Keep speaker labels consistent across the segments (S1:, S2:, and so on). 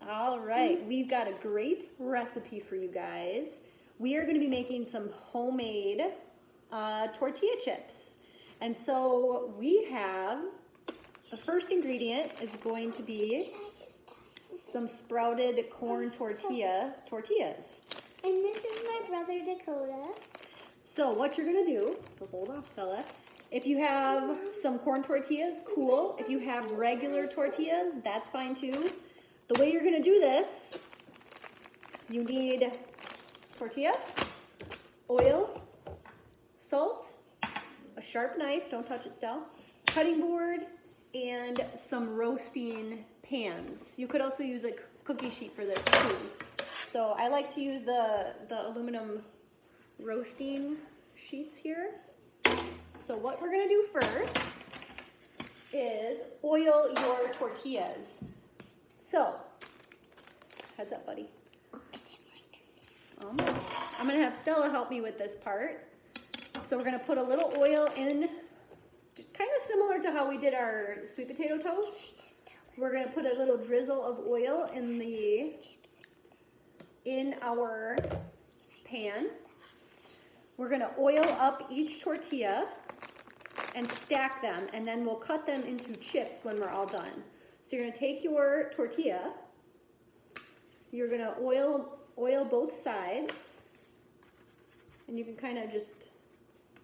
S1: All right, we've got a great recipe for you guys. We are going to be making some homemade tortilla chips. And so we have, the first ingredient is going to be some sprouted corn tortillas.
S2: And this is my brother Dakota.
S1: So what you're going to do, hold off Stella, if you have some corn tortillas, cool. If you have regular tortillas, that's fine too. The way you're going to do this, you need tortilla, oil, salt, a sharp knife, don't touch it still, cutting board, and some roasting pans. You could also use a cookie sheet for this too. So I like to use the aluminum roasting sheets here. So what we're going to do first is oil your tortillas. So, heads up, buddy. I'm going to have Stella help me with this part. So we're going to put a little oil in, just kind of similar to how we did our sweet potato toast. We're going to put a little drizzle of oil in our pan. We're going to oil up each tortilla and stack them, and then we'll cut them into chips when we're all done. So you're going to take your tortilla, you're going to oil both sides, and you can kind of just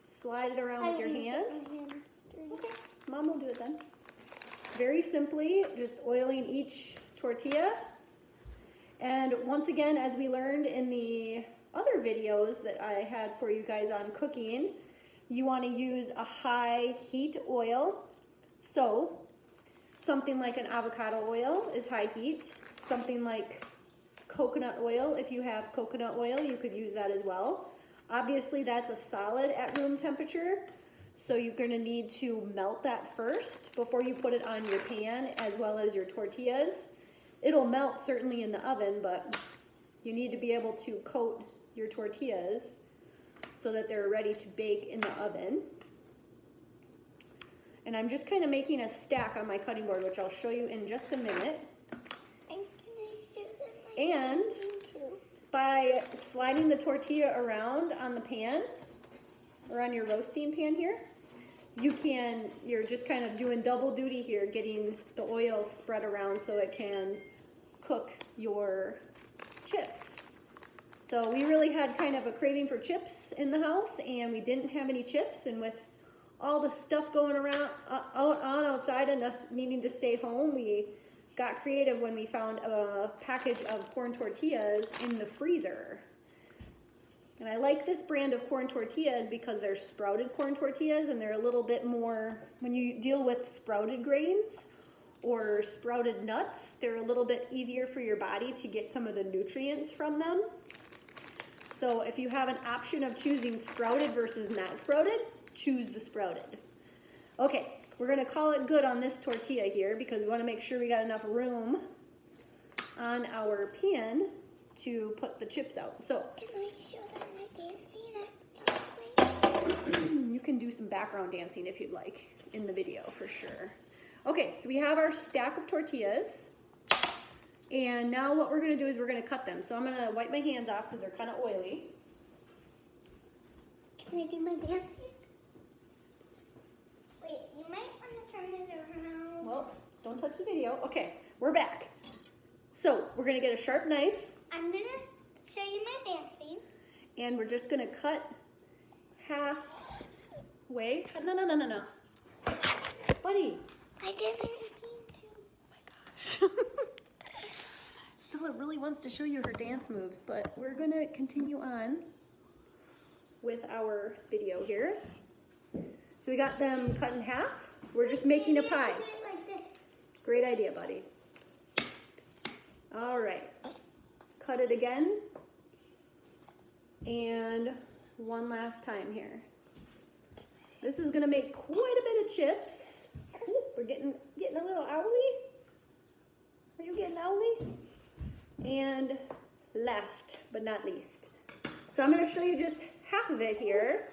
S1: slide it around with your hand. Okay, Mom will do it then. Very simply, just oiling each tortilla. And once again, as we learned in the other videos that I had for you guys on cooking, you want to use a high heat oil. So something like an avocado oil is high heat. Something like coconut oil, if you have coconut oil, you could use that as well. Obviously, that's a solid at room temperature, so you're going to need to melt that first before you put it on your pan as well as your tortillas. It'll melt certainly in the oven, but you need to be able to coat your tortillas so that they're ready to bake in the oven. And I'm just kind of making a stack on my cutting board, which I'll show you in just a minute. And by sliding the tortilla around on the pan, or on your roasting pan here, you're just kind of doing double duty here, getting the oil spread around so it can cook your chips. So we really had kind of a craving for chips in the house, and we didn't have any chips, and with all the stuff going around outside and us needing to stay home, we got creative when we found a package of corn tortillas in the freezer. And I like this brand of corn tortillas because they're sprouted corn tortillas, and they're a little bit more, when you deal with sprouted grains or sprouted nuts, they're a little bit easier for your body to get some of the nutrients from them. So if you have an option of choosing sprouted versus not sprouted, choose the sprouted. Okay, we're going to call it good on this tortilla here because we want to make sure we got enough room on our pan to put the chips out. So
S2: can I show them my dancing at something?
S1: You can do some background dancing if you'd like in the video for sure. Okay, so we have our stack of tortillas. And now what we're going to do is we're going to cut them. So I'm going to wipe my hands off because they're kind of oily.
S2: Can I do my dancing? Wait, you might want to turn it around.
S1: Well, don't touch the video. Okay, we're back. So we're going to get a sharp knife.
S2: I'm going to show you my dancing.
S1: And we're just going to cut halfway. No. Buddy.
S2: I didn't mean to.
S1: Oh my gosh. Stella really wants to show you her dance moves, but we're going to continue on with our video here. So we got them cut in half. We're just making a pie.
S2: Do it like this.
S1: Great idea, buddy. All right. Cut it again. And one last time here. This is going to make quite a bit of chips. Ooh, we're getting a little owly. Are you getting owly? And last but not least. So I'm going to show you just half of it here.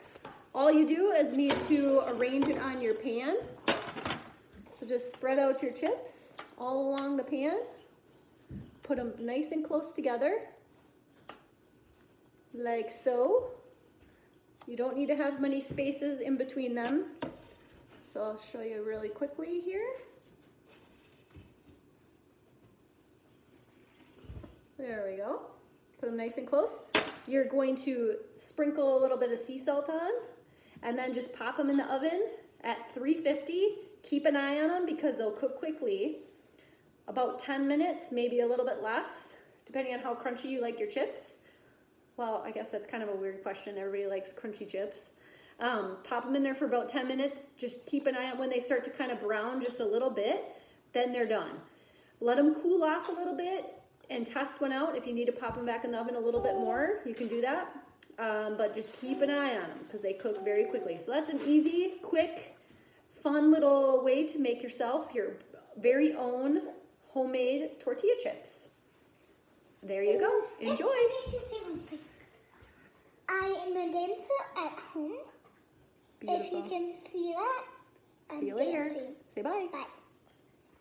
S1: All you do is need to arrange it on your pan. So just spread out your chips all along the pan. put them nice and close together, like so. You don't need to have many spaces in between them. So I'll show you really quickly here. There we go. Put them nice and close. You're going to sprinkle a little bit of sea salt on and then just pop them in the oven at 350. Keep an eye on them because they'll cook quickly. About 10 minutes, maybe a little bit less, depending on how crunchy you like your chips. Well, I guess that's kind of a weird question. Everybody likes crunchy chips. Pop them in there for about 10 minutes. Just keep an eye on when they start to kind of brown just a little bit, then they're done. Let them cool off a little bit and test one out. If you need to pop them back in the oven a little bit more, you can do that. But just keep an eye on them because they cook very quickly. So that's an easy, quick, fun little way to make yourself your very own homemade tortilla chips. There you go. Enjoy.
S2: I need to say one thing. I am a dancer at home.
S1: Beautiful.
S2: If you can see that, I'm
S1: See you later.
S2: dancing.
S1: Say bye.
S2: Bye.